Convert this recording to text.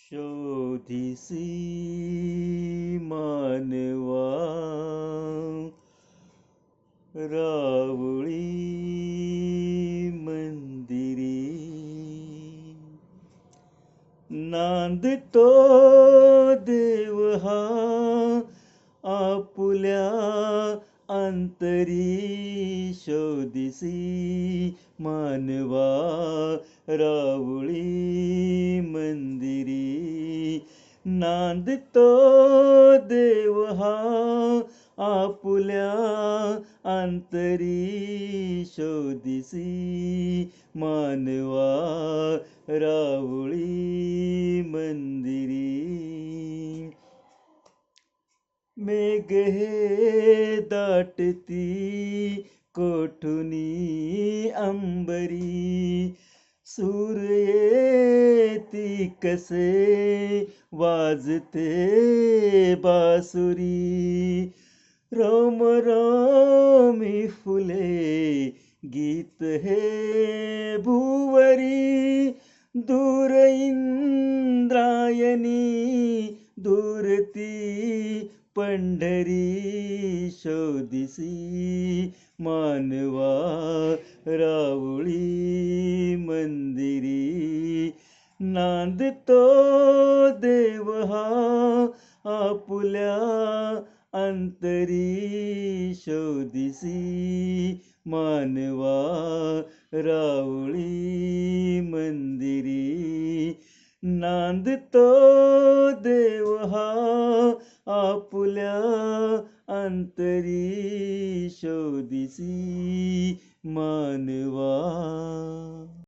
शोधिसी मानवा रावळी मंदिरी नांदतो देव हा आपुल्या अंतरी शोधिसी मानवा रावळी मंदिरी नांदतो देव हा आपुल्या अंतरी शोधिसी मानवा रावळी मंदिरी मेघ हे दाटती कोठुनी अंबरी सूर येती कसे वाजते बासुरी रोम रोमी फुले गीत हे भुवरी दूर इंद्रायणी दूरती पंढरी शोधिसी मानवा रावळी मंदिरी नांदतो देव हा आपुल्या अंतरी शोधिसी मानवा रावळी मंदिरी नांदतो देव हा आपुल्या अंतरी शोधिसी मानवा